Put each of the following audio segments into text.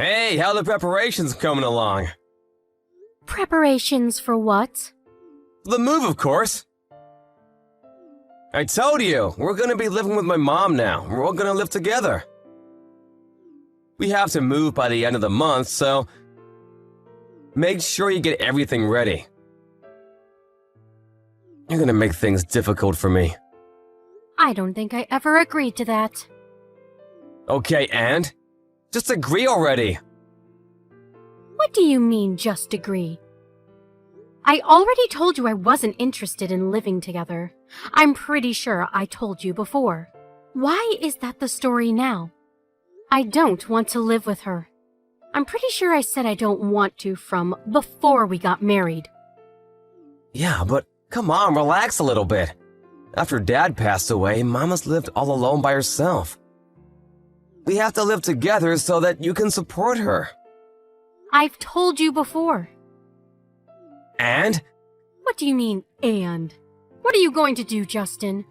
Hey, how the preparations coming along? Preparations for what? The move, of course. I told you, we're gonna be living with my mom now. We're all gonna live together. We have to move by the end of the month, so make sure you get everything ready. You're gonna make things difficult for me. I don't think I ever agreed to that. Okay, and? Just agree already. What do you mean, just agree? I already told you I wasn't interested in living together. I'm pretty sure I told you before. Why is that the story now? I don't want to live with her. I'm pretty sure I said I don't want to from before we got married. Yeah, but come on, relax a little bit. After Dad passed away, Mama's lived all alone by herself. We have to live together so that you can support her. I've told you before. And? What do you mean, and? What are you going to do, Justin?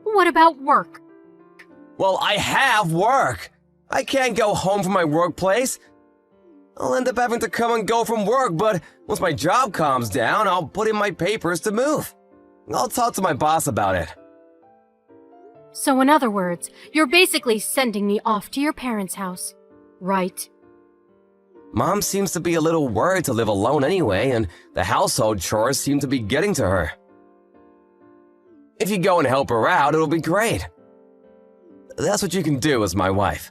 What about work? Well, I have work. I can't go home from my workplace. I'll end up having to come and go from work, but once my job calms down, I'll put in my papers to move. I'll talk to my boss about it. So in other words, you're basically sending me off to your parents' house, right? Mom seems to be a little worried to live alone anyway, and the household chores seem to be getting to her. If you go and help her out, it'll be great. That's what you can do as my wife.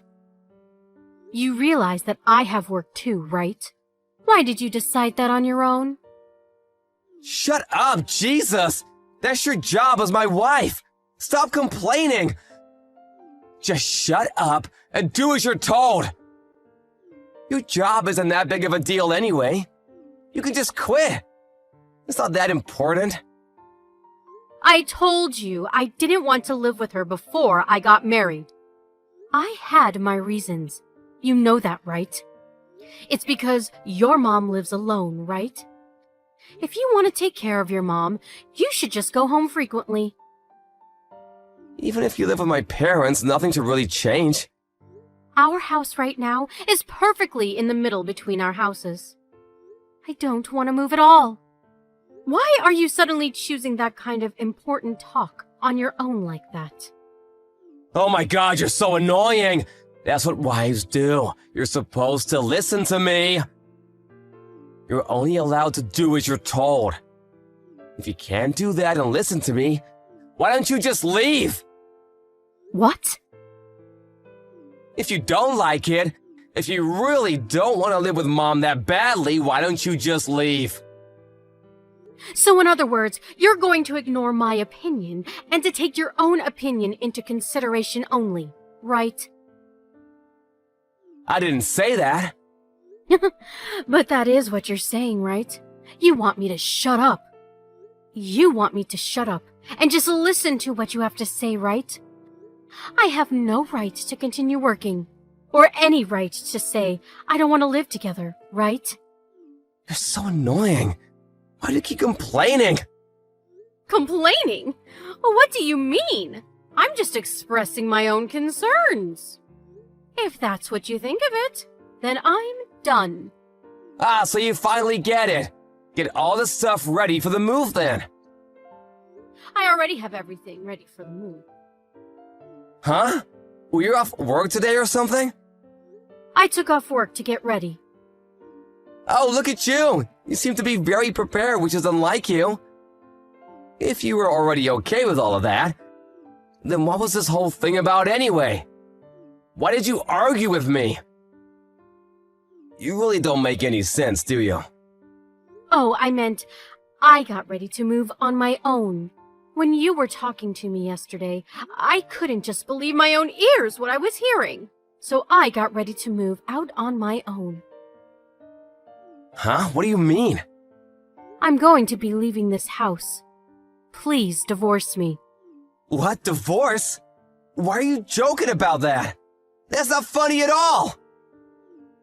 You realize that I have work too, right? Why did you decide that on your own? Shut up, Jesus! That's your job as my wife! Stop complaining! Just shut up and do as you're told! Your job isn't that big of a deal anyway. You can just quit. It's not that important. I told you I didn't want to live with her before I got married. I had my reasons. You know that, right? It's because your mom lives alone, right? If you want to take care of your mom, you should just go home frequently. Even if you live with my parents, nothing should really change. Our house right now is perfectly in the middle between our houses. I don't want to move at all. Why are you suddenly choosing that kind of important talk on your own like that? Oh my God, you're so annoying! That's what wives do. You're supposed to listen to me. You're only allowed to do as you're told. If you can't do that and listen to me, why don't you just leave? What? If you don't like it, if you really don't want to live with Mom that badly, why don't you just leave? So in other words, you're going to ignore my opinion and to take your own opinion into consideration only, right? I didn't say that. But that is what you're saying, right? You want me to shut up. You want me to shut up and just listen to what you have to say, right? I have no right to continue working, or any right to say I don't want to live together, right? You're so annoying. Why do you keep complaining? Complaining? What do you mean? I'm just expressing my own concerns. If that's what you think of it, then I'm done. Ah, so you finally get it. Get all the stuff ready for the move then. I already have everything ready for the move. Huh? Were you off work today or something? I took off work to get ready. Oh, look at you. You seem to be very prepared, which is unlike you. If you were already okay with all of that, then what was this whole thing about anyway? Why did you argue with me? You really don't make any sense, do you? Oh, I meant I got ready to move on my own. When you were talking to me yesterday, I couldn't just believe my own ears what I was hearing. So I got ready to move out on my own. Huh? What do you mean? I'm going to be leaving this house. Please divorce me. What? Divorce? Why are you joking about that? That's not funny at all!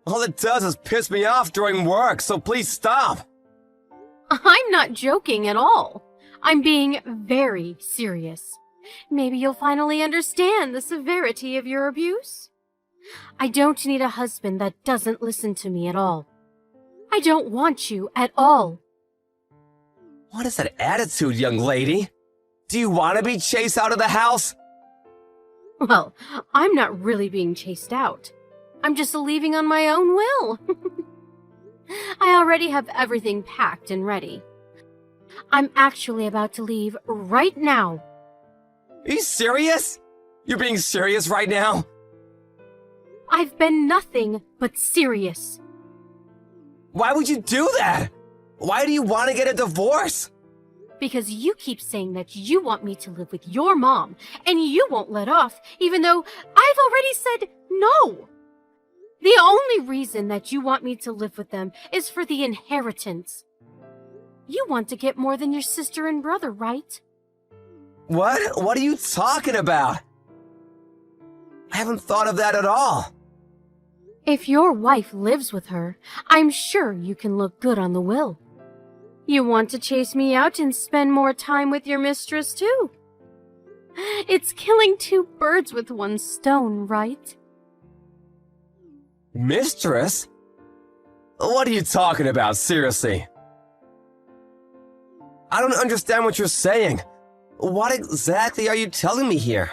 All it does is piss me off during work, so please stop! I'm not joking at all. I'm being very serious. Maybe you'll finally understand the severity of your abuse. I don't need a husband that doesn't listen to me at all. I don't want you at all. What is that attitude, young lady? Do you want to be chased out of the house? Well, I'm not really being chased out. I'm just leaving on my own will. I already have everything packed and ready. I'm actually about to leave right now. Are you serious? You're being serious right now? I've been nothing but serious. Why would you do that? Why do you want to get a divorce? Because you keep saying that you want me to live with your mom, and you won't let off, even though I've already said no. The only reason that you want me to live with them is for the inheritance. You want to get more than your sister and brother, right? What? What are you talking about? I haven't thought of that at all. If your wife lives with her, I'm sure you can look good on the will. You want to chase me out and spend more time with your mistress, too. It's killing two birds with one stone, right? Mistress? What are you talking about, seriously? I don't understand what you're saying. What exactly are you telling me here?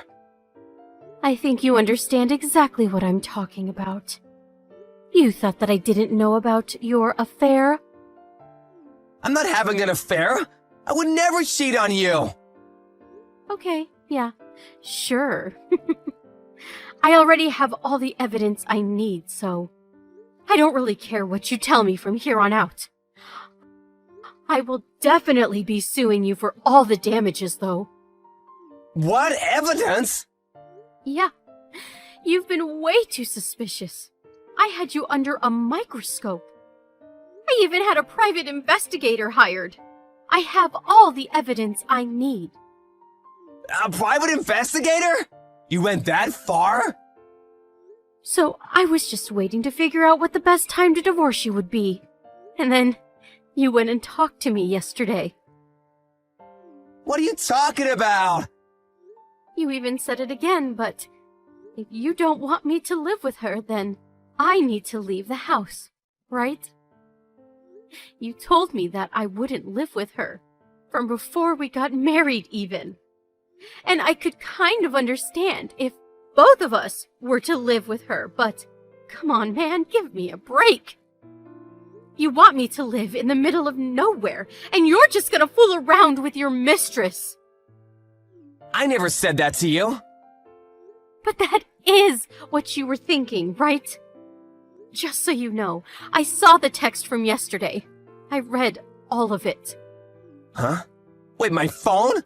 I think you understand exactly what I'm talking about. You thought that I didn't know about your affair? I'm not having an affair. I would never cheat on you. Okay, yeah, sure. I already have all the evidence I need, so I don't really care what you tell me from here on out. I will definitely be suing you for all the damages, though. What evidence? Yeah, you've been way too suspicious. I had you under a microscope. I even had a private investigator hired. I have all the evidence I need. A private investigator? You went that far? So I was just waiting to figure out what the best time to divorce you would be. And then you went and talked to me yesterday. What are you talking about? You even said it again, but if you don't want me to live with her, then I need to leave the house, right? You told me that I wouldn't live with her, from before we got married even. And I could kind of understand if both of us were to live with her, but come on, man, give me a break. You want me to live in the middle of nowhere, and you're just gonna fool around with your mistress. I never said that to you. But that is what you were thinking, right? Just so you know, I saw the text from yesterday. I read all of it. Huh? Wait, my phone?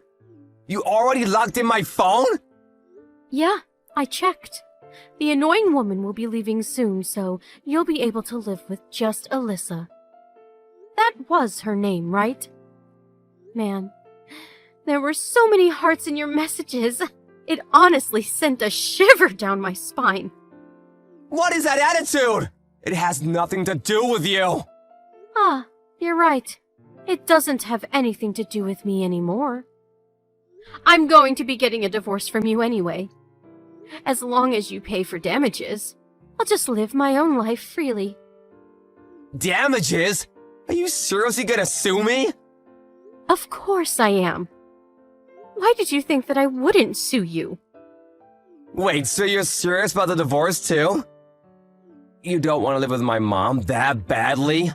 You already locked in my phone? Yeah, I checked. The annoying woman will be leaving soon, so you'll be able to live with just Alyssa. That was her name, right? Man, there were so many hearts in your messages. It honestly sent a shiver down my spine. What is that attitude? It has nothing to do with you. Ah, you're right. It doesn't have anything to do with me anymore. I'm going to be getting a divorce from you anyway. As long as you pay for damages, I'll just live my own life freely. Damages? Are you seriously gonna sue me? Of course I am. Why did you think that I wouldn't sue you? Wait, so you're serious about the divorce too? You don't want to live with my mom that badly?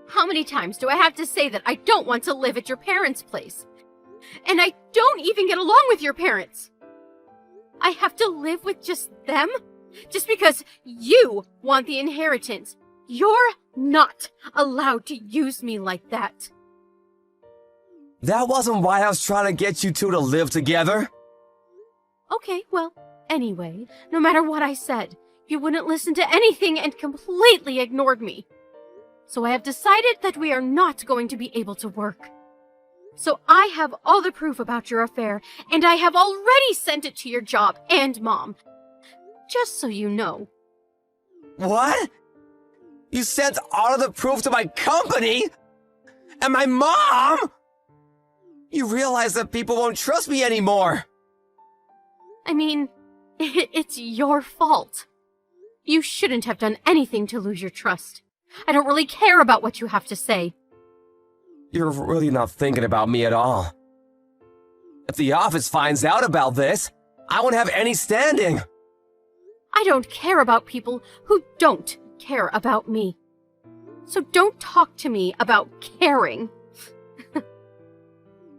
How many times do I have to say that I don't want to live at your parents' place? And I don't even get along with your parents. I have to live with just them? Just because you want the inheritance. You're not allowed to use me like that. That wasn't why I was trying to get you two to live together. Okay, well, anyway, no matter what I said, you wouldn't listen to anything and completely ignored me. So I have decided that we are not going to be able to work. So I have all the proof about your affair, and I have already sent it to your job and mom. Just so you know. What? You sent all of the proof to my company? And my mom? You realize that people won't trust me anymore. I mean, it's your fault. You shouldn't have done anything to lose your trust. I don't really care about what you have to say. You're really not thinking about me at all. If the office finds out about this, I won't have any standing. I don't care about people who don't care about me. So don't talk to me about caring.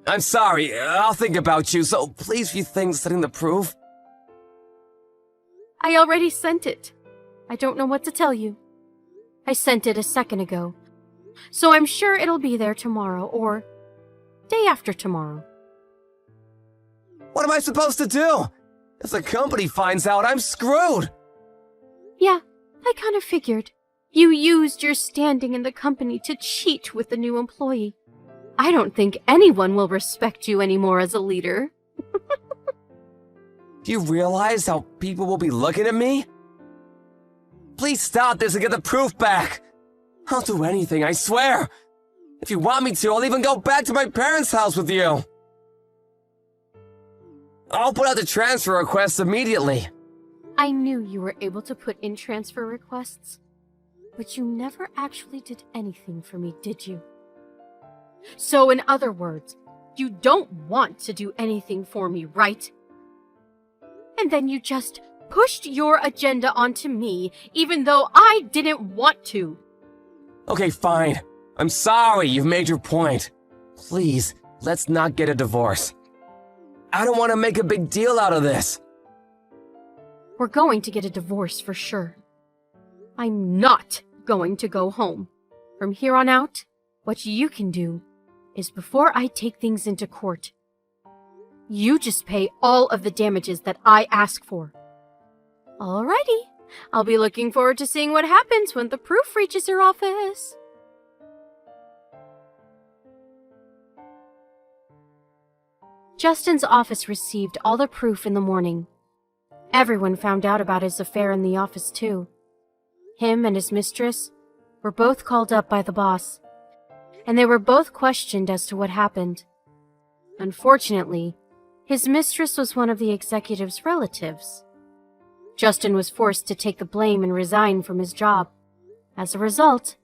I'm sorry, I'll think about you, so please few things sending the proof. I already sent it. I don't know what to tell you. I sent it a second ago, so I'm sure it'll be there tomorrow or day after tomorrow. What am I supposed to do? If the company finds out, I'm screwed. Yeah, I kind of figured. You used your standing in the company to cheat with the new employee. I don't think anyone will respect you anymore as a leader. Do you realize how people will be looking at me? Please stop this and get the proof back. I'll do anything, I swear. If you want me to, I'll even go back to my parents' house with you. I'll put out the transfer request immediately. I knew you were able to put in transfer requests, but you never actually did anything for me, did you? So in other words, you don't want to do anything for me, right? And then you just pushed your agenda onto me, even though I didn't want to. Okay, fine. I'm sorry you've made your point. Please, let's not get a divorce. I don't want to make a big deal out of this. We're going to get a divorce for sure. I'm not going to go home. From here on out, what you can do is before I take things into court, you just pay all of the damages that I ask for. Alrighty, I'll be looking forward to seeing what happens when the proof reaches your office. Justin's office received all the proof in the morning. Everyone found out about his affair in the office too. Him and his mistress were both called up by the boss, and they were both questioned as to what happened. Unfortunately, his mistress was one of the executive's relatives. Justin was forced to take the blame and resign from his job. As a result,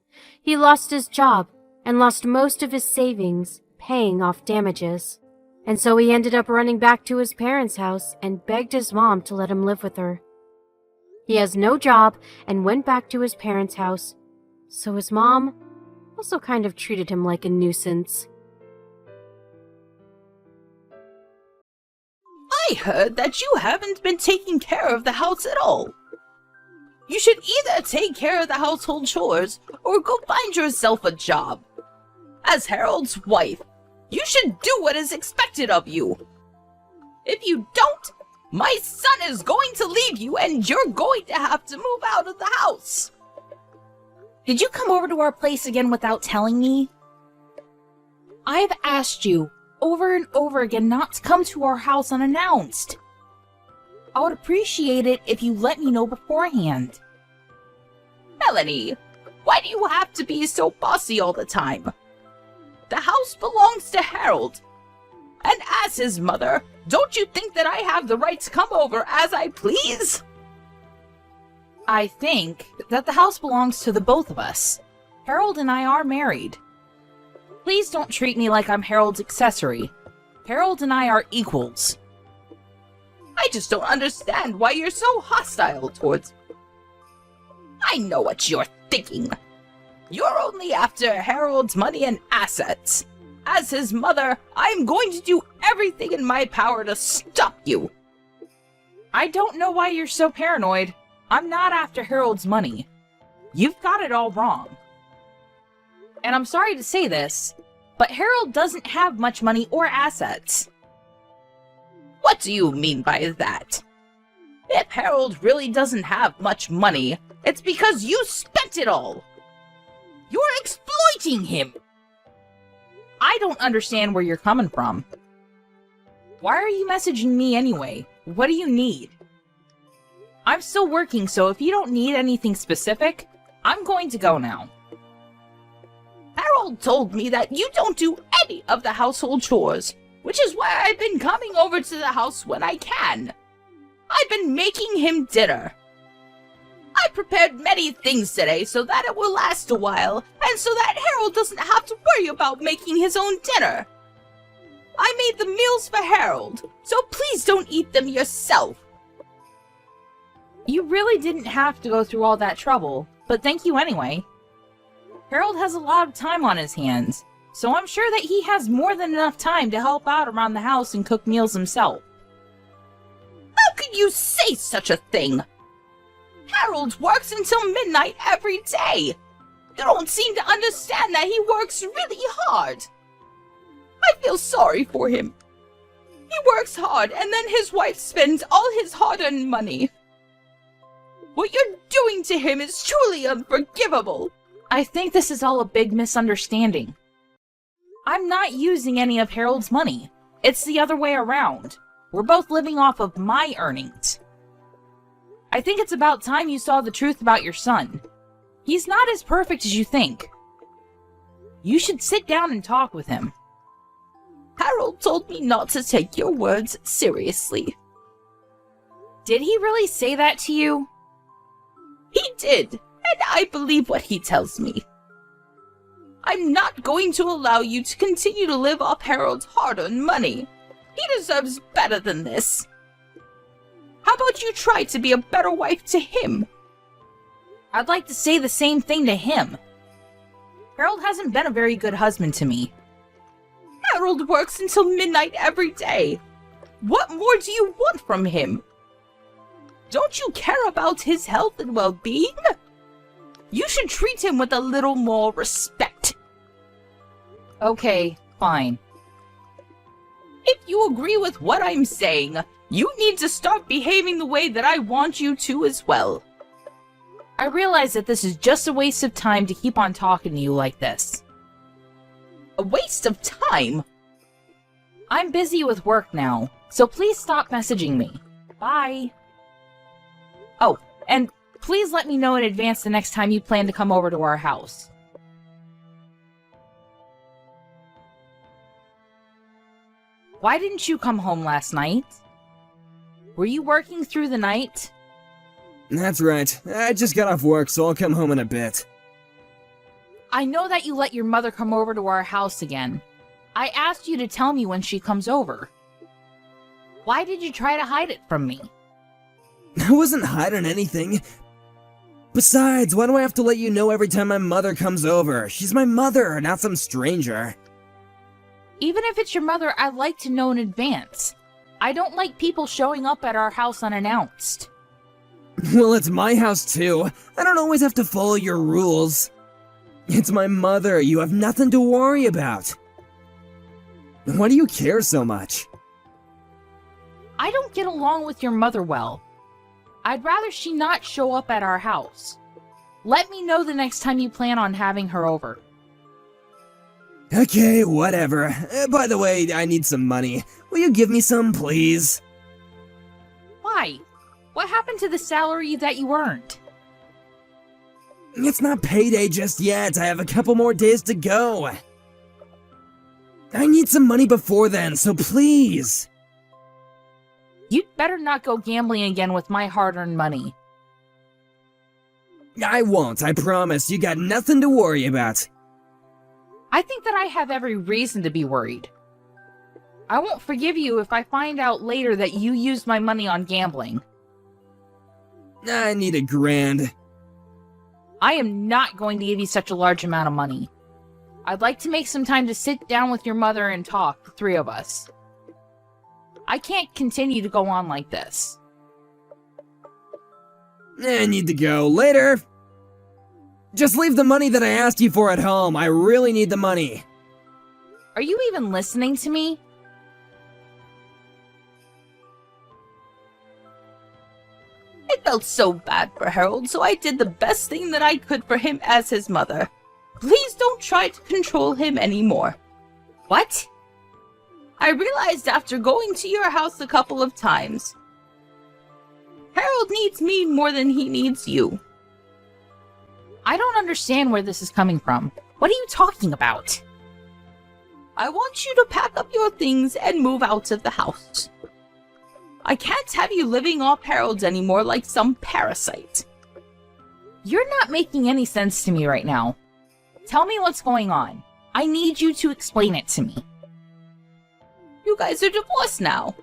he lost his job and lost most of his savings paying off damages. And so he ended up running back to his parents' house and begged his mom to let him live with her. He has no job and went back to his parents' house, so his mom also kind of treated him like a nuisance. I heard that you haven't been taking care of the house at all. You should either take care of the household chores or go find yourself a job. As Harold's wife, you should do what is expected of you. If you don't, my son is going to leave you and you're going to have to move out of the house. Did you come over to our place again without telling me? I've asked you over and over again not to come to our house unannounced. I would appreciate it if you let me know beforehand. Melanie, why do you have to be so bossy all the time? The house belongs to Harold. And as his mother, don't you think that I have the right to come over as I please? I think that the house belongs to the both of us. Harold and I are married. Please don't treat me like I'm Harold's accessory. Harold and I are equals. I just don't understand why you're so hostile towards me. I know what you're thinking. You're only after Harold's money and assets. As his mother, I'm going to do everything in my power to stop you. I don't know why you're so paranoid. I'm not after Harold's money. You've got it all wrong. And I'm sorry to say this, but Harold doesn't have much money or assets. What do you mean by that? If Harold really doesn't have much money, it's because you spent it all. You're exploiting him. I don't understand where you're coming from. Why are you messaging me anyway? What do you need? I'm still working, so if you don't need anything specific, I'm going to go now. Harold told me that you don't do any of the household chores, which is why I've been coming over to the house when I can. I've been making him dinner. I prepared many things today so that it will last a while, and so that Harold doesn't have to worry about making his own dinner. I made the meals for Harold, so please don't eat them yourself. You really didn't have to go through all that trouble, but thank you anyway. Harold has a lot of time on his hands, so I'm sure that he has more than enough time to help out around the house and cook meals himself. How could you say such a thing? Harold works until midnight every day. You don't seem to understand that he works really hard. I feel sorry for him. He works hard, and then his wife spends all his hard-earned money. What you're doing to him is truly unforgivable. I think this is all a big misunderstanding. I'm not using any of Harold's money. It's the other way around. We're both living off of my earnings. I think it's about time you saw the truth about your son. He's not as perfect as you think. You should sit down and talk with him. Harold told me not to take your words seriously. Did he really say that to you? He did, and I believe what he tells me. I'm not going to allow you to continue to live off Harold's hard-earned money. He deserves better than this. How about you try to be a better wife to him? I'd like to say the same thing to him. Harold hasn't been a very good husband to me. Harold works until midnight every day. What more do you want from him? Don't you care about his health and well-being? You should treat him with a little more respect. Okay, fine. If you agree with what I'm saying, you need to start behaving the way that I want you to as well. I realize that this is just a waste of time to keep on talking to you like this. A waste of time? I'm busy with work now, so please stop messaging me. Bye. Oh, and please let me know in advance the next time you plan to come over to our house. Why didn't you come home last night? Were you working through the night? That's right. I just got off work, so I'll come home in a bit. I know that you let your mother come over to our house again. I asked you to tell me when she comes over. Why did you try to hide it from me? I wasn't hiding anything. Besides, why do I have to let you know every time my mother comes over? She's my mother, not some stranger. Even if it's your mother, I'd like to know in advance. I don't like people showing up at our house unannounced. Well, it's my house too. I don't always have to follow your rules. It's my mother. You have nothing to worry about. Why do you care so much? I don't get along with your mother well. I'd rather she not show up at our house. Let me know the next time you plan on having her over. Okay, whatever. By the way, I need some money. Will you give me some, please? Why? What happened to the salary that you earned? It's not payday just yet. I have a couple more days to go. I need some money before then, so please. You'd better not go gambling again with my hard-earned money. I won't, I promise. You got nothing to worry about. I think that I have every reason to be worried. I won't forgive you if I find out later that you used my money on gambling. I need $1,000. I am not going to give you such a large amount of money. I'd like to make some time to sit down with your mother and talk, the three of us. I can't continue to go on like this. I need to go. Later. Just leave the money that I asked you for at home. I really need the money. Are you even listening to me? I felt so bad for Harold, so I did the best thing that I could for him as his mother. Please don't try to control him anymore. What? I realized after going to your house a couple of times, Harold needs me more than he needs you. I don't understand where this is coming from. What are you talking about? I want you to pack up your things and move out of the house. I can't have you living off Harold anymore like some parasite. You're not making any sense to me right now. Tell me what's going on. I need you to explain it to me. You guys are divorced now.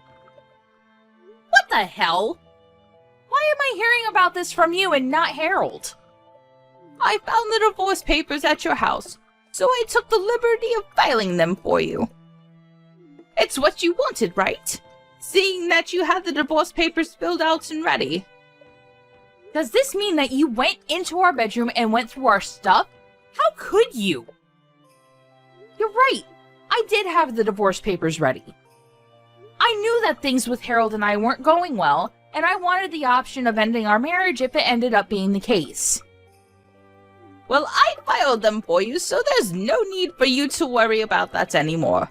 What the hell? Why am I hearing about this from you and not Harold? I found the divorce papers at your house, so I took the liberty of filing them for you. It's what you wanted, right? Seeing that you had the divorce papers filled out and ready. Does this mean that you went into our bedroom and went through our stuff? How could you? You're right. I did have the divorce papers ready. I knew that things with Harold and I weren't going well, and I wanted the option of ending our marriage if it ended up being the case. Well, I filed them for you, so there's no need for you to worry about that anymore.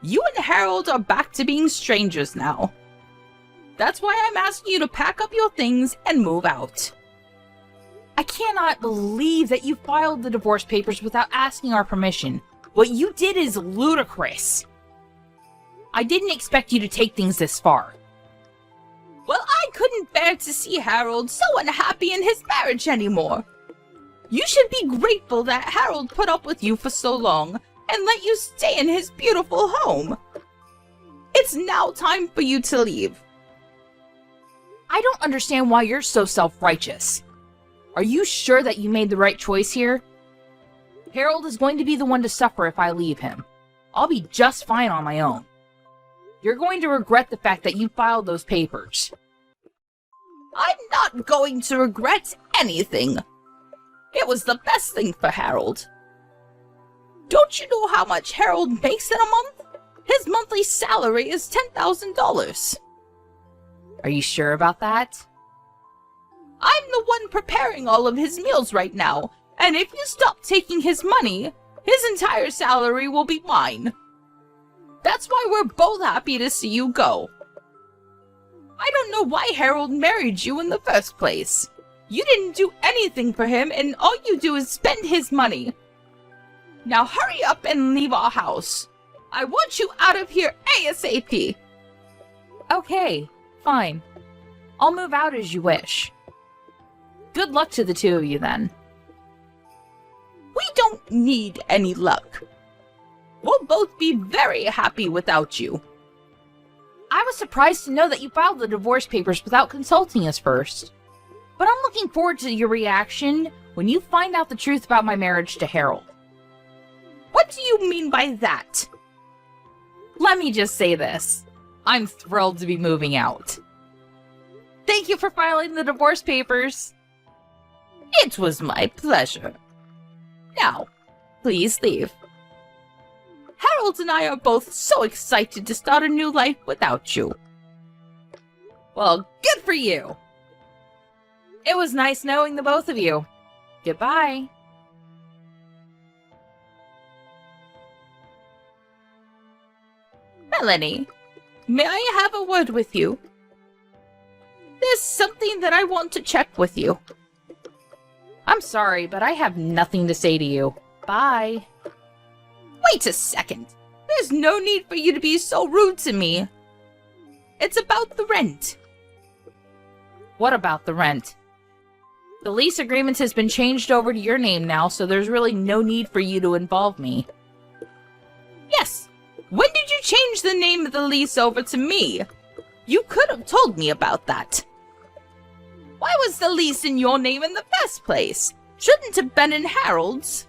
You and Harold are back to being strangers now. That's why I'm asking you to pack up your things and move out. I cannot believe that you filed the divorce papers without asking our permission. What you did is ludicrous. I didn't expect you to take things this far. Well, I couldn't bear to see Harold so unhappy in his marriage anymore. You should be grateful that Harold put up with you for so long and let you stay in his beautiful home. It's now time for you to leave. I don't understand why you're so self-righteous. Are you sure that you made the right choice here? Harold is going to be the one to suffer if I leave him. I'll be just fine on my own. You're going to regret the fact that you filed those papers. I'm not going to regret anything. It was the best thing for Harold. Don't you know how much Harold makes in a month? His monthly salary is $10,000. Are you sure about that? I'm the one preparing all of his meals right now, and if you stop taking his money, his entire salary will be mine. That's why we're both happy to see you go. I don't know why Harold married you in the first place. You didn't do anything for him, and all you do is spend his money. Now hurry up and leave our house. I want you out of here ASAP. Okay, fine. I'll move out as you wish. Good luck to the two of you then. We don't need any luck. We'll both be very happy without you. I was surprised to know that you filed the divorce papers without consulting us first. But I'm looking forward to your reaction when you find out the truth about my marriage to Harold. What do you mean by that? Let me just say this. I'm thrilled to be moving out. Thank you for filing the divorce papers. It was my pleasure. Now, please leave. Harold and I are both so excited to start a new life without you. Well, good for you. It was nice knowing the both of you. Goodbye. Melanie, may I have a word with you? There's something that I want to check with you. I'm sorry, but I have nothing to say to you. Bye. Wait a second. There's no need for you to be so rude to me. It's about the rent. What about the rent? The lease agreement has been changed over to your name now, so there's really no need for you to involve me. Yes. When did you change the name of the lease over to me? You could have told me about that. Why was the lease in your name in the first place? Shouldn't have been in Harold's.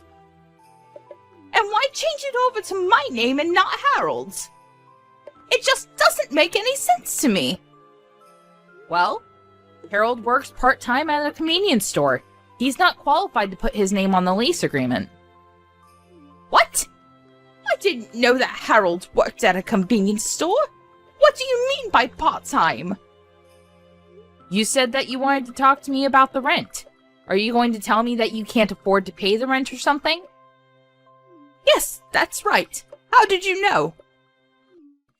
And why change it over to my name and not Harold's? It just doesn't make any sense to me. Well, Harold works part-time at a convenience store. He's not qualified to put his name on the lease agreement. What? I didn't know that Harold worked at a convenience store. What do you mean by part-time? You said that you wanted to talk to me about the rent. Are you going to tell me that you can't afford to pay the rent or something? Yes, that's right. How did you know?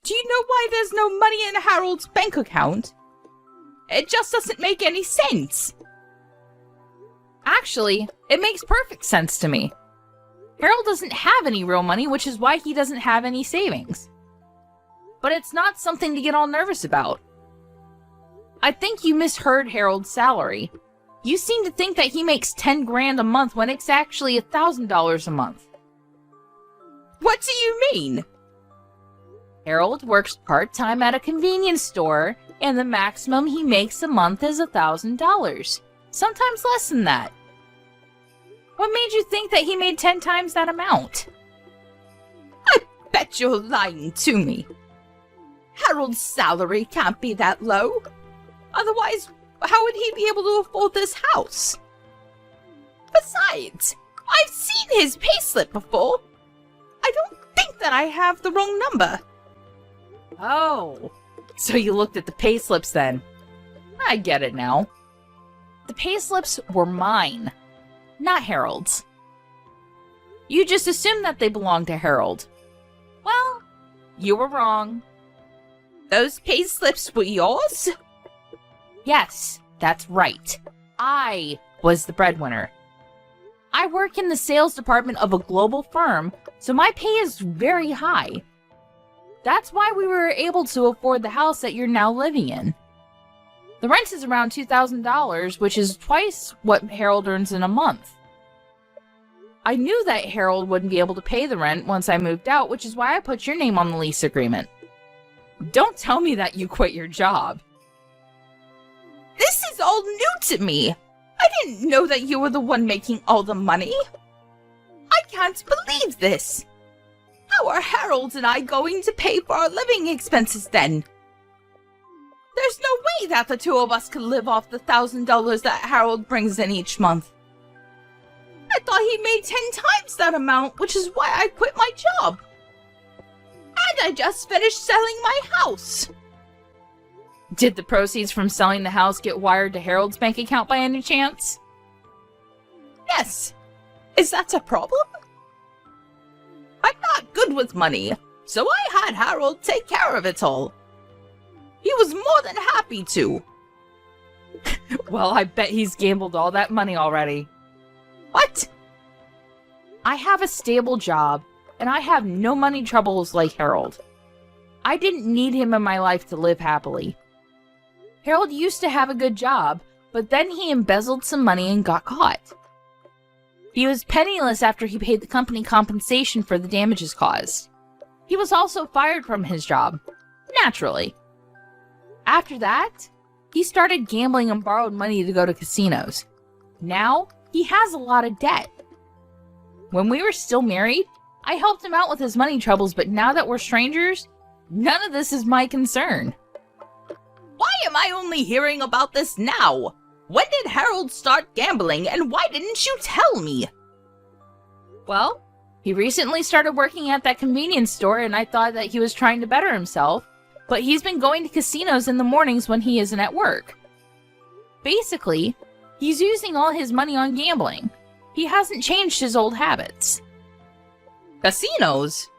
Do you know why there's no money in Harold's bank account? It just doesn't make any sense. Actually, it makes perfect sense to me. Harold doesn't have any real money, which is why he doesn't have any savings. But it's not something to get all nervous about. I think you misheard Harold's salary. You seem to think that he makes 10 grand a month when it's actually $1,000 a month. What do you mean? Harold works part-time at a convenience store, and the maximum he makes a month is $1,000. Sometimes less than that. What made you think that he made 10 times that amount? I bet you're lying to me. Harold's salary can't be that low. Otherwise, how would he be able to afford this house? Besides, I've seen his payslip before. I don't think that I have the wrong number. Oh, so you looked at the payslips then. I get it now. The payslips were mine, not Harold's. You just assumed that they belonged to Harold. Well, you were wrong. Those payslips were yours? Yes, that's right. I was the breadwinner. I work in the sales department of a global firm, so my pay is very high. That's why we were able to afford the house that you're now living in. The rent is around $2,000, which is twice what Harold earns in a month. I knew that Harold wouldn't be able to pay the rent once I moved out, which is why I put your name on the lease agreement. Don't tell me that you quit your job. This is all new to me. I didn't know that you were the one making all the money. I can't believe this. How are Harold and I going to pay for our living expenses then? There's no way that the two of us could live off the $1,000 that Harold brings in each month. I thought he made 10 times that amount, which is why I quit my job. And I just finished selling my house. Did the proceeds from selling the house get wired to Harold's bank account by any chance? Yes. Is that a problem? I'm not good with money, so I had Harold take care of it all. He was more than happy to. Well, I bet he's gambled all that money already. What? I have a stable job, and I have no money troubles like Harold. I didn't need him in my life to live happily. Harold used to have a good job, but then he embezzled some money and got caught. He was penniless after he paid the company compensation for the damages caused. He was also fired from his job, naturally. After that, he started gambling and borrowed money to go to casinos. Now, he has a lot of debt. When we were still married, I helped him out with his money troubles, but now that we're strangers, none of this is my concern. Why am I only hearing about this now? When did Harold start gambling, and why didn't you tell me? Well, he recently started working at that convenience store, and I thought that he was trying to better himself, but he's been going to casinos in the mornings when he isn't at work. Basically, he's using all his money on gambling. He hasn't changed his old habits. Casinos?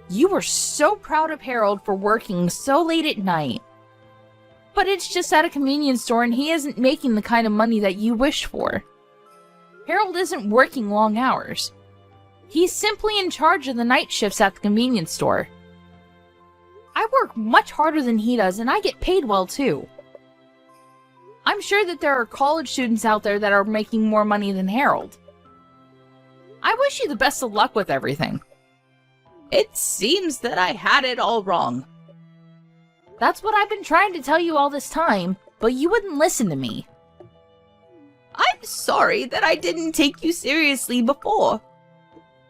You were so proud of Harold for working so late at night. But it's just at a convenience store and he isn't making the kind of money that you wish for. Harold isn't working long hours. He's simply in charge of the night shifts at the convenience store. I work much harder than he does and I get paid well too. I'm sure that there are college students out there that are making more money than Harold. I wish you the best of luck with everything. It seems that I had it all wrong. That's what I've been trying to tell you all this time, but you wouldn't listen to me. I'm sorry that I didn't take you seriously before.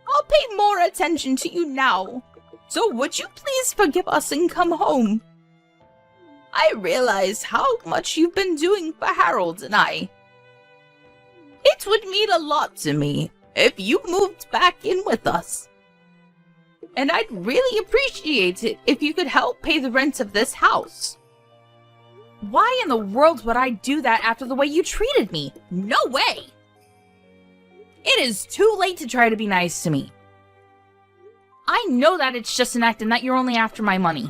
I'll pay more attention to you now. So would you please forgive us and come home? I realize how much you've been doing for Harold and I. It would mean a lot to me if you moved back in with us. And I'd really appreciate it if you could help pay the rent of this house. Why in the world would I do that after the way you treated me? No way! It is too late to try to be nice to me. I know that it's just an act and that you're only after my money.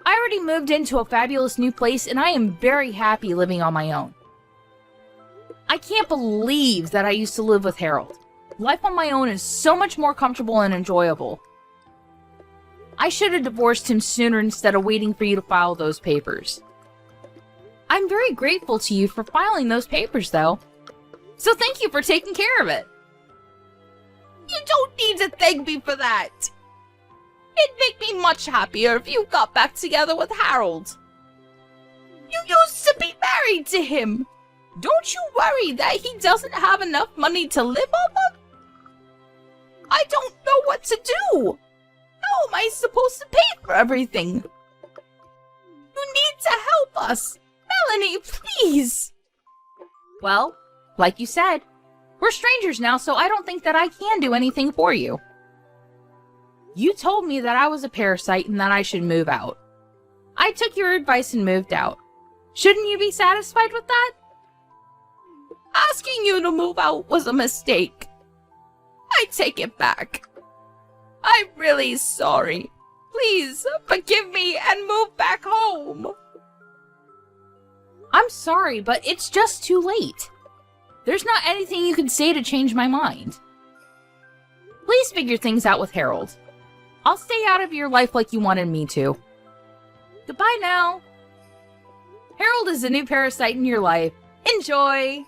I already moved into a fabulous new place and I am very happy living on my own. I can't believe that I used to live with Harold. Life on my own is so much more comfortable and enjoyable. I should have divorced him sooner instead of waiting for you to file those papers. I'm very grateful to you for filing those papers, though. So thank you for taking care of it. You don't need to thank me for that. It'd make me much happier if you got back together with Harold. You used to be married to him. Don't you worry that he doesn't have enough money to live off of? I don't know what to do. How am I supposed to pay for everything? You need to help us. Melanie, please. Well, like you said, we're strangers now, so I don't think that I can do anything for you. You told me that I was a parasite and that I should move out. I took your advice and moved out. Shouldn't you be satisfied with that? Asking you to move out was a mistake. I take it back. I'm really sorry. Please forgive me and move back home. I'm sorry, but it's just too late. There's not anything you can say to change my mind. Please figure things out with Harold. I'll stay out of your life like you wanted me to. Goodbye now. Harold is a new parasite in your life. Enjoy!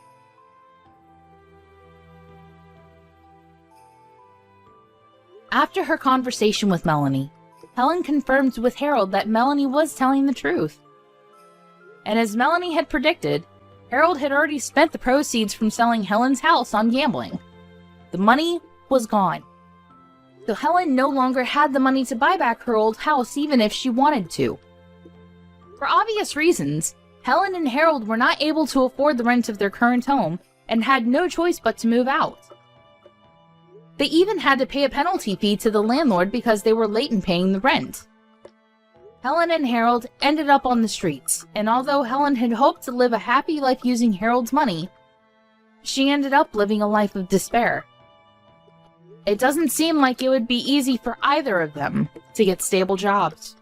After her conversation with Melanie, Helen confirmed with Harold that Melanie was telling the truth. And as Melanie had predicted, Harold had already spent the proceeds from selling Helen's house on gambling. The money was gone. So Helen no longer had the money to buy back her old house even if she wanted to. For obvious reasons, Helen and Harold were not able to afford the rent of their current home and had no choice but to move out. They even had to pay a penalty fee to the landlord because they were late in paying the rent. Helen and Harold ended up on the streets, and although Helen had hoped to live a happy life using Harold's money, she ended up living a life of despair. It doesn't seem like it would be easy for either of them to get stable jobs.